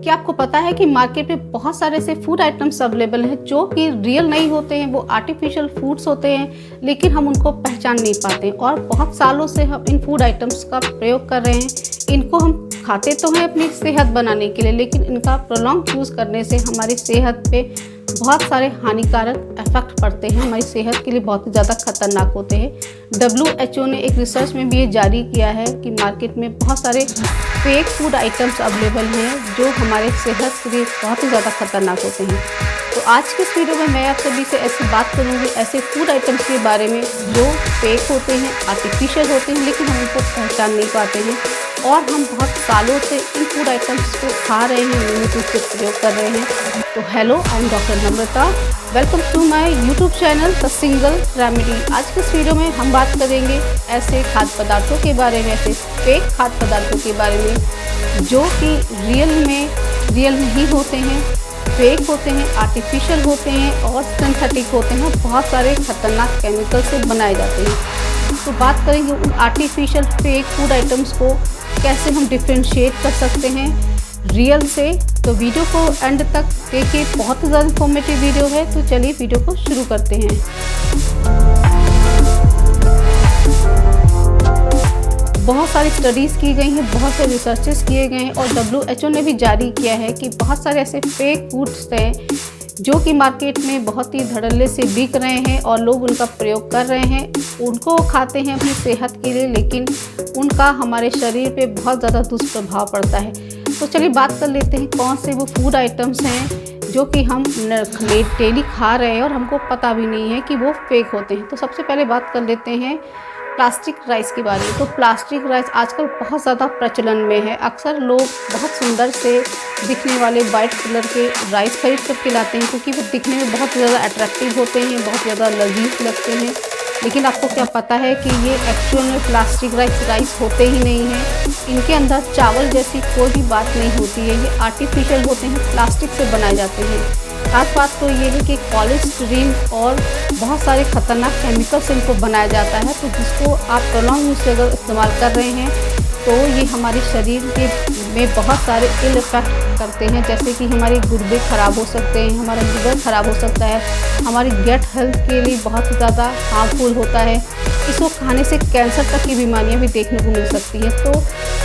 क्या आपको पता है कि मार्केट में बहुत सारे ऐसे फूड आइटम्स अवेलेबल हैं जो कि रियल नहीं होते हैं, वो आर्टिफिशियल फूड्स होते हैं, लेकिन हम उनको पहचान नहीं पाते हैं। और बहुत सालों से हम इन फूड आइटम्स का प्रयोग कर रहे हैं। इनको हम खाते तो हैं अपनी सेहत बनाने के लिए, लेकिन इनका प्रोलॉन्ग यूज़ करने से हमारी सेहत पे बहुत सारे हानिकारक इफेक्ट पड़ते हैं, हमारी सेहत के लिए बहुत ही ज़्यादा खतरनाक होते हैं। WHO ने एक रिसर्च में भी ये जारी किया है कि मार्केट में बहुत सारे फेक फूड आइटम्स अवेलेबल हैं जो हमारे सेहत के लिए बहुत ही ज़्यादा खतरनाक होते हैं। तो आज के इस वीडियो में मैं आप सभी से ऐसी बात करूँगी ऐसे फूड आइटम्स के बारे में जो फेक होते हैं, आर्टिफिशियल होते हैं, लेकिन हम उनको पहचान नहीं पाते हैं और हम बहुत सालों से इन फूड आइटम्स को खा रहे हैं, नियमित रूप से प्रयोग कर रहे हैं। तो hello, I am doctor Namrata. Welcome to my YouTube channel the single remedy. आज के इस वीडियो में हम बात करेंगे ऐसे खाद्य पदार्थों के बारे में, ऐसे फेक खाद्य पदार्थों के बारे में जो कि रियल नहीं होते हैं, फेक होते हैं, आर्टिफिशियल होते हैं और सिंथेटिक होते हैं। बहुत सारे खतरनाक केमिकल से बनाए जाते हैं। तो बात करेंगे उन आर्टिफिशियल फेक फूड आइटम्स को कैसे हम डिफ्रेंशिएट कर सकते हैं रियल से। तो वीडियो को एंड तक देखिए, बहुत ही ज़्यादा इन्फॉर्मेटिव वीडियो है। तो चलिए वीडियो को शुरू करते हैं। बहुत सारी स्टडीज़ की गई हैं, बहुत से रिसर्चेस किए गए हैं और WHO ने भी जारी किया है कि बहुत सारे ऐसे फेक फूड्स हैं जो कि मार्केट में बहुत ही धड़ल्ले से बिक रहे हैं और लोग उनका प्रयोग कर रहे हैं, उनको खाते हैं अपनी सेहत के लिए, लेकिन उनका हमारे शरीर पे बहुत ज़्यादा दुष्प्रभाव पड़ता है। तो चलिए बात कर लेते हैं कौन से वो फूड आइटम्स हैं जो कि हम डेली खा रहे हैं और हमको पता भी नहीं है कि वो फेक होते हैं। तो सबसे पहले बात कर लेते हैं प्लास्टिक राइस के बारे में। तो प्लास्टिक राइस आजकल बहुत ज़्यादा प्रचलन में है। अक्सर लोग बहुत सुंदर से दिखने वाले वाइट कलर के राइस खरीद कर के लाते हैं क्योंकि वो दिखने में बहुत ज़्यादा अट्रैक्टिव होते हैं, बहुत ज़्यादा लजीज लगते हैं। लेकिन आपको क्या पता है कि ये एक्चुअल में प्लास्टिक राइस होते ही नहीं हैं। इनके अंदर चावल जैसी कोई भी बात नहीं होती है, ये आर्टिफिशियल होते हैं, प्लास्टिक से बनाए जाते हैं। खास बात तो ये है कि कोलेस्ट्रीन और बहुत सारे खतरनाक केमिकल से इनको बनाया जाता है। तो जिसको आप प्रोलॉन्ग यूज से अगर इस्तेमाल कर रहे हैं तो ये हमारे शरीर के में बहुत सारे इल इफेक्ट करते हैं, जैसे कि हमारे गुर्दे ख़राब हो सकते हैं, हमारा लीवर ख़राब हो सकता है, हमारी गट हेल्थ के लिए बहुत ज़्यादा हार्मफुल होता है। इसको खाने से कैंसर तक की बीमारियां भी देखने को मिल सकती हैं। तो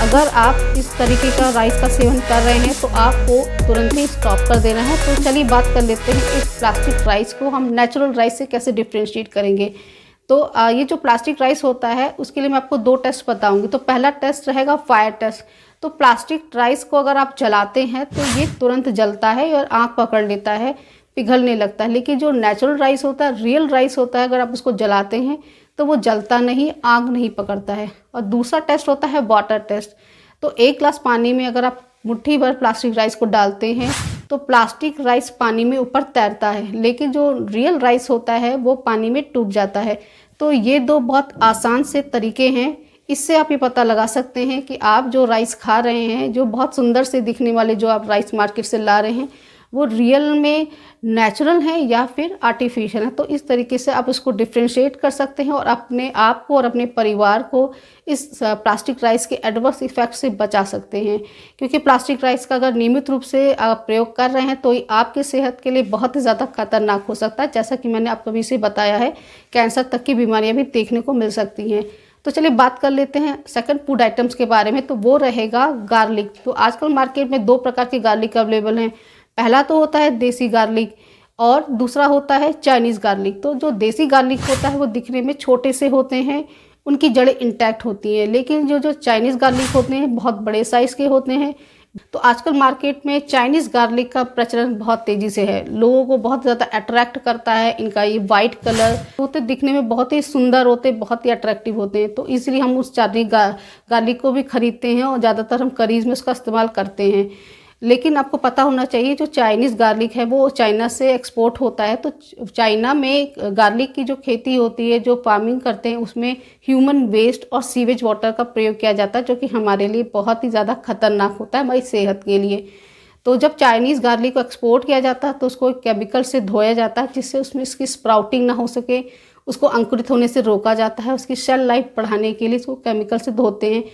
अगर आप इस तरीके का राइस का सेवन कर रहे हैं तो आपको तुरंत ही स्टॉप कर देना है। तो चलिए बात कर लेते हैं इस प्लास्टिक राइस को हम नेचुरल राइस से कैसे डिफ्रेंशिएट करेंगे। तो ये जो प्लास्टिक राइस होता है उसके लिए मैं आपको 2 टेस्ट बताऊंगी। तो पहला टेस्ट रहेगा फायर टेस्ट। तो प्लास्टिक राइस को अगर आप जलाते हैं तो ये तुरंत जलता है और आग पकड़ लेता है, पिघलने लगता है। लेकिन जो नेचुरल राइस होता है, रियल राइस होता है, अगर आप उसको जलाते हैं तो वो जलता नहीं, आग नहीं पकड़ता है। और दूसरा टेस्ट होता है वाटर टेस्ट। तो 1 गिलास पानी में अगर आप मुट्ठी भर प्लास्टिक राइस को डालते हैं तो प्लास्टिक राइस पानी में ऊपर तैरता है, लेकिन जो रियल राइस होता है वो पानी में डूब जाता है। तो ये 2 बहुत आसान से तरीके हैं, इससे आप ये पता लगा सकते हैं कि आप जो राइस खा रहे हैं, जो बहुत सुंदर से दिखने वाले जो आप राइस मार्केट से ला रहे हैं, वो रियल में नेचुरल हैं या फिर आर्टिफिशियल हैं। तो इस तरीके से आप उसको डिफ्रेंशिएट कर सकते हैं और अपने आप को और अपने परिवार को इस प्लास्टिक राइस के एडवर्स इफ़ेक्ट से बचा सकते हैं। क्योंकि प्लास्टिक राइस का अगर नियमित रूप से आप प्रयोग कर रहे हैं तो आपकी सेहत के लिए बहुत ही ज़्यादा खतरनाक हो सकता है। जैसा कि मैंने आपको अभी से बताया है, कैंसर तक की बीमारियाँ भी देखने को मिल सकती हैं। तो चलिए बात कर लेते हैं सेकंड फूड आइटम्स के बारे में। तो वो रहेगा गार्लिक। तो आजकल मार्केट में 2 प्रकार के गार्लिक अवेलेबल हैं। पहला तो होता है देसी गार्लिक और दूसरा होता है चाइनीज़ गार्लिक। तो जो देसी गार्लिक होता है वो दिखने में छोटे से होते हैं, उनकी जड़ें इंटैक्ट होती हैं, लेकिन जो चाइनीज़ गार्लिक होते हैं बहुत बड़े साइज़ के होते हैं। तो आजकल मार्केट में चाइनीज़ गार्लिक का प्रचलन बहुत तेज़ी से है, लोगों को बहुत ज़्यादा अट्रैक्ट करता है। इनका ये वाइट कलर होते दिखने में बहुत ही सुंदर होते, बहुत ही अट्रैक्टिव होते हैं। तो इसलिए हम उस चाइनीज़ गार्लिक को भी ख़रीदते हैं और ज़्यादातर हम करीज़ में उसका इस्तेमाल करते हैं। लेकिन आपको पता होना चाहिए जो चाइनीज़ गार्लिक है वो चाइना से एक्सपोर्ट होता है। तो चाइना में गार्लिक की जो खेती होती है, जो फार्मिंग करते हैं, उसमें ह्यूमन वेस्ट और सीवेज वाटर का प्रयोग किया जाता है, जो कि हमारे लिए बहुत ही ज़्यादा खतरनाक होता है हमारी सेहत के लिए। तो जब चाइनीज़ गार्लिक को एक्सपोर्ट किया जाता है तो उसको केमिकल से धोया जाता है जिससे उसमें इसकी स्प्राउटिंग ना हो सके, उसको अंकुरित होने से रोका जाता है। उसकी शेल लाइफ बढ़ाने के लिए इसको केमिकल से धोते हैं।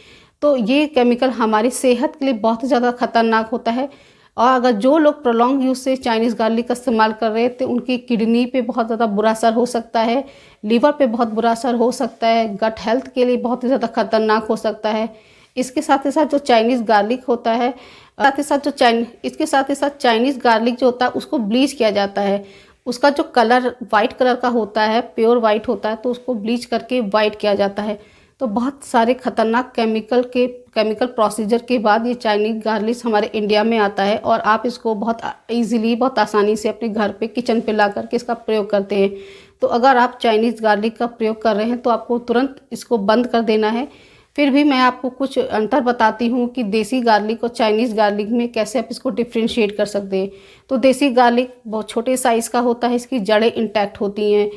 तो ये केमिकल हमारी सेहत के लिए बहुत ज़्यादा खतरनाक होता है। और अगर जो लोग प्रोलॉन्ग यूज़ से चाइनीज़ गार्लिक का इस्तेमाल कर रहे हैं तो उनकी किडनी पे बहुत ज़्यादा बुरा असर हो सकता है, लीवर पे बहुत बुरा असर हो सकता है, गट हेल्थ के लिए बहुत ही ज़्यादा खतरनाक हो सकता है। इसके साथ ही साथ जो चाइनीज़ गार्लिक होता है, साथ ही साथ जो इसके साथ ही साथ चाइनीज़ गार्लिक जो होता है उसको ब्लीच किया जाता है। उसका जो कलर वाइट कलर का होता है, प्योर वाइट होता है, तो उसको ब्लीच करके वाइट किया जाता है। तो बहुत सारे खतरनाक केमिकल प्रोसीजर के बाद ये चाइनीज़ गार्लिक हमारे इंडिया में आता है और आप इसको बहुत ईज़िली, बहुत आसानी से अपने घर पे किचन पे ला करके इसका प्रयोग करते हैं। तो अगर आप चाइनीज़ गार्लिक का प्रयोग कर रहे हैं तो आपको तुरंत इसको बंद कर देना है। फिर भी मैं आपको कुछ अंतर बताती हूँ कि देसी गार्लिक और चाइनीज़ गार्लिक में कैसे आप इसको डिफ्रेंशिएट कर सकते हैं। तो देसी गार्लिक बहुत छोटे साइज़ का होता है, इसकी जड़ें इंटैक्ट होती हैं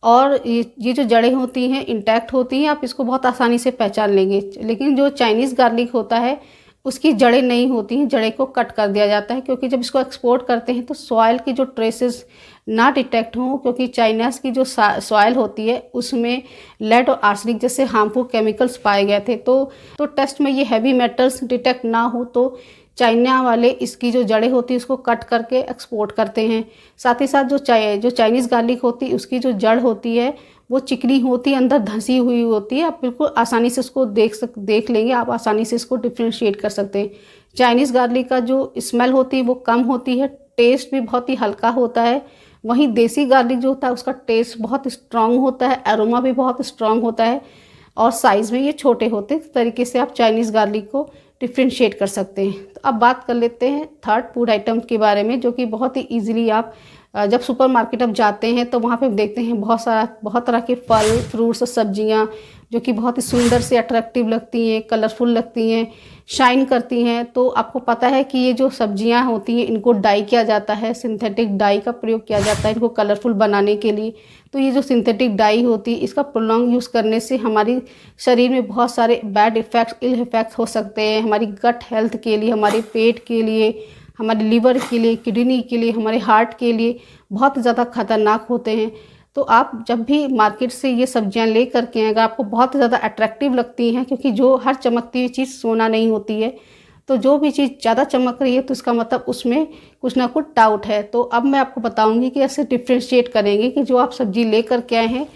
और ये जो जड़ें होती हैं इंटैक्ट होती हैं, आप इसको बहुत आसानी से पहचान लेंगे। लेकिन जो चाइनीज़ गार्लिक होता है उसकी जड़ें नहीं होती हैं, जड़ें को कट कर दिया जाता है, क्योंकि जब इसको एक्सपोर्ट करते हैं तो सॉइल की जो ट्रेसेस ना डिटेक्ट हों, क्योंकि चाइनास की जो सॉइल होती है उसमें लेड और आर्सेनिक जैसे हार्मफुल केमिकल्स पाए गए थे। तो टेस्ट में ये हैवी मेटल्स डिटेक्ट ना हो तो चाइना वाले इसकी जो जड़ें होती है उसको कट करके एक्सपोर्ट करते हैं। साथ ही साथ जो चाइनीज़ गार्लिक होती है उसकी जो जड़ होती है वो चिकनी होती है, अंदर धंसी हुई होती है। आप बिल्कुल आसानी से उसको देख लेंगे, आप आसानी से इसको डिफ्रेंशिएट कर सकते हैं। चाइनीज़ गार्लिक का जो स्मेल होती है वो कम होती है, टेस्ट भी बहुत ही हल्का होता है। वहीं देसी गार्लिक जो होता है उसका टेस्ट बहुत स्ट्रॉन्ग होता है, एरोमा भी बहुत स्ट्रॉन्ग होता है और साइज़ में ये छोटे होते हैं। इस तरीके से आप चाइनीज़ गार्लिक को डिफ्रेंशिएट कर सकते हैं। तो अब बात कर लेते हैं थर्ड फूड आइटम के बारे में, जो कि बहुत ही ईजिली आप जब सुपरमार्केट आप जाते हैं तो वहाँ पे देखते हैं बहुत तरह के फल, फ्रूट्स और सब्जियाँ जो कि बहुत ही सुंदर से अट्रैक्टिव लगती हैं, कलरफुल लगती हैं, शाइन करती हैं। तो आपको पता है कि ये जो सब्जियां होती हैं इनको डाई किया जाता है, सिंथेटिक डाई का प्रयोग किया जाता है इनको कलरफुल बनाने के लिए। तो ये जो सिंथेटिक डाई होती है इसका प्रोलॉन्ग यूज़ करने से हमारी शरीर में बहुत सारे बैड इफ़ेक्ट्स, इल इफ़ेक्ट्स हो सकते हैं। हमारी गट हेल्थ के लिए, हमारे पेट के लिए, हमारे लीवर के लिए, किडनी के लिए, हमारे हार्ट के लिए बहुत ज़्यादा खतरनाक होते हैं। तो आप जब भी मार्केट से ये सब्जियां ले करके आएँ, अगर आपको बहुत ज़्यादा अट्रैक्टिव लगती हैं, क्योंकि जो हर चमकती हुई चीज़ सोना नहीं होती है, तो जो भी चीज़ ज़्यादा चमक रही है तो इसका मतलब उसमें कुछ ना कुछ डाउट है। तो अब मैं आपको बताऊंगी कि ऐसे डिफ्रेंशिएट करेंगे कि जो आप सब्जी ले करके आए हैं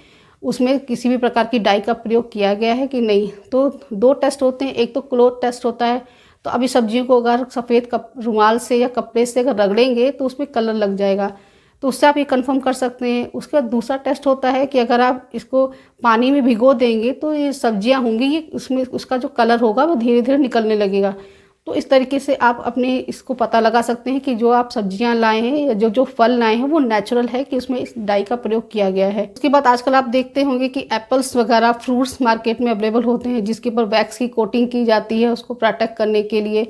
उसमें किसी भी प्रकार की डाई का प्रयोग किया गया है कि नहीं। तो दो टेस्ट होते हैं, एक तो क्लोथ टेस्ट होता है। तो अभी सब्जियों को अगर सफ़ेद रुमाल से या कपड़े से अगर रगड़ेंगे तो उसमें कलर लग जाएगा, तो उससे आप ये कंफर्म कर सकते हैं। उसका दूसरा टेस्ट होता है कि अगर आप इसको पानी में भिगो देंगे तो ये सब्जियां होंगी, ये उसमें उसका जो कलर होगा वो धीरे धीरे निकलने लगेगा। तो इस तरीके से आप अपने इसको पता लगा सकते हैं कि जो आप सब्जियां लाए हैं या जो फल लाए हैं वो नेचुरल है, कि उसमें इस डाई का प्रयोग किया गया है। उसके बाद आजकल आप देखते होंगे कि एप्पल्स वगैरह फ्रूट्स मार्केट में अवेलेबल होते हैं जिसके ऊपर वैक्स की कोटिंग की जाती है उसको प्रोटेक्ट करने के लिए।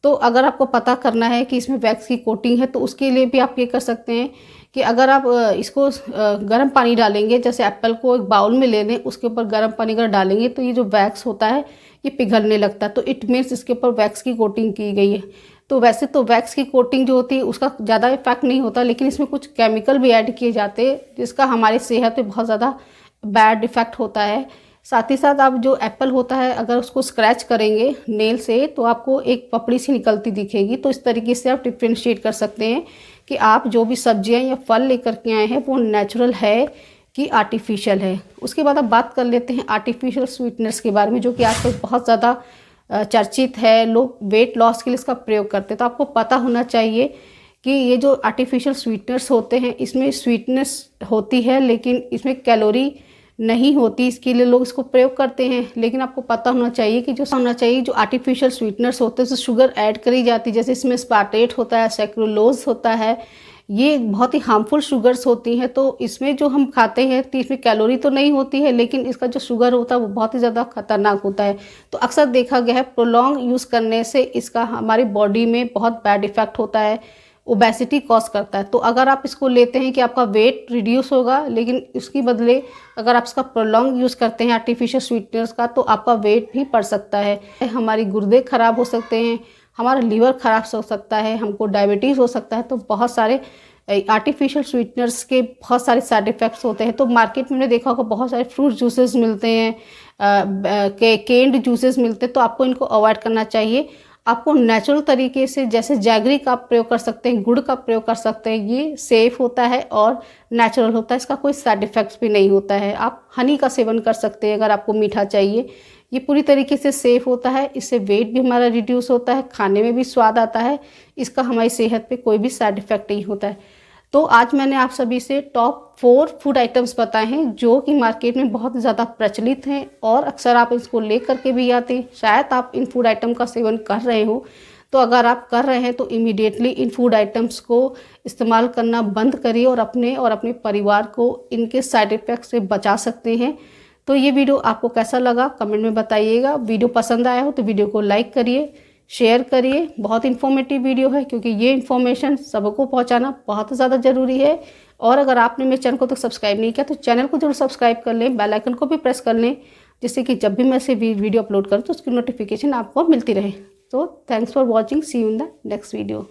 तो अगर आपको पता करना है कि इसमें वैक्स की कोटिंग है तो उसके लिए भी आप ये कर सकते हैं कि अगर आप इसको गर्म पानी डालेंगे, जैसे एप्पल को एक बाउल में ले लें, उसके ऊपर गर्म पानी अगर डालेंगे तो ये जो वैक्स होता है ये पिघलने लगता है, तो इट मीन्स इसके ऊपर वैक्स की कोटिंग की गई है। तो वैसे तो वैक्स की कोटिंग जो होती है उसका ज़्यादा इफेक्ट नहीं होता, लेकिन इसमें कुछ केमिकल भी ऐड किए जाते हैं जिसका हमारे सेहत पे बहुत ज़्यादा बैड इफेक्ट होता है। साथ ही साथ आप जो एप्पल होता है अगर उसको स्क्रैच करेंगे नेल से तो आपको एक पपड़ी सी निकलती दिखेगी। तो इस तरीके से आप डिफ्रेंशिएट कर सकते हैं कि आप जो भी सब्जियां या फल लेकर के आए हैं वो नेचुरल है कि आर्टिफिशियल है। उसके बाद अब बात कर लेते हैं आर्टिफिशियल स्वीटनर्स के बारे में, जो कि आजकल बहुत ज़्यादा चर्चित है। लोग वेट लॉस के लिए इसका प्रयोग करते हैं। तो आपको पता होना चाहिए कि ये जो आर्टिफिशियल स्वीटनर्स होते हैं इसमें स्वीटनेस होती है लेकिन इसमें कैलोरी नहीं होती, इसके लिए लोग इसको प्रयोग करते हैं। लेकिन आपको पता होना चाहिए कि जो आर्टिफिशियल स्वीटनर्स होते हैं उसमें शुगर ऐड करी जाती है, जैसे इसमें स्पार्टेट होता है, सेक्रोलोज होता है, ये बहुत ही हार्मफुल शुगर्स होती हैं। तो इसमें जो हम खाते हैं तो इसमें कैलोरी तो नहीं होती है लेकिन इसका जो शुगर होता है वो बहुत ही ज़्यादा खतरनाक होता है। तो अक्सर देखा गया है प्रोलॉन्ग यूज़ करने से इसका हमारी बॉडी में बहुत बैड इफेक्ट होता है, ओबेसिटी कॉज करता है। तो अगर आप इसको लेते हैं कि आपका वेट रिड्यूस होगा, लेकिन इसके बदले अगर आप इसका प्रोलॉन्ग यूज़ करते हैं आर्टिफिशियल स्वीटनर्स का तो आपका वेट भी बढ़ सकता है, हमारी गुर्दे खराब हो सकते हैं, हमारा लीवर खराब हो सकता है, हमको डायबिटीज़ हो सकता है। तो बहुत सारे आर्टिफिशियल स्वीटनर्स के बहुत सारे साइड इफ़ेक्ट्स होते हैं। तो मार्केट में हमने देखा होगा बहुत सारे फ्रूट जूसेस मिलते हैं, केन्ड जूसेस मिलते हैं, तो आपको इनको अवॉइड करना चाहिए। आपको नेचुरल तरीके से, जैसे जैगरी का आप प्रयोग कर सकते हैं, गुड़ का प्रयोग कर सकते हैं। ये सेफ़ होता है और नेचुरल होता है, इसका कोई साइड इफ़ेक्ट्स भी नहीं होता है। आप हनी का सेवन कर सकते हैं अगर आपको मीठा चाहिए। ये पूरी तरीके से सेफ़ होता है, इससे वेट भी हमारा रिड्यूस होता है, खाने में भी स्वाद आता है, इसका हमारी सेहत पे कोई भी साइड इफ़ेक्ट नहीं होता है। तो आज मैंने आप सभी से टॉप 4 फूड आइटम्स बताए हैं जो कि मार्केट में बहुत ज़्यादा प्रचलित हैं और अक्सर आप इसको ले करके भी आते हैं। शायद आप इन फूड आइटम का सेवन कर रहे हो, तो अगर आप कर रहे हैं तो इमीडिएटली इन फूड आइटम्स को इस्तेमाल करना बंद करिए और अपने परिवार को इनके साइड इफ़ेक्ट से बचा सकते हैं। तो ये वीडियो आपको कैसा लगा कमेंट में बताइएगा। वीडियो पसंद आया हो तो वीडियो को लाइक करिए, शेयर करिए। बहुत इन्फॉर्मेटिव वीडियो है क्योंकि ये इन्फॉर्मेशन सबको पहुंचाना बहुत ज़्यादा ज़रूरी है। और अगर आपने मेरे चैनल को तो सब्सक्राइब नहीं किया तो चैनल को जरूर सब्सक्राइब कर लें, बेल आइकन को भी प्रेस कर लें, जिससे कि जब भी मैं ऐसे वीडियो अपलोड करूँ तो उसकी नोटिफिकेशन आपको मिलती रहे। तो thanks for watching, see you in the next video.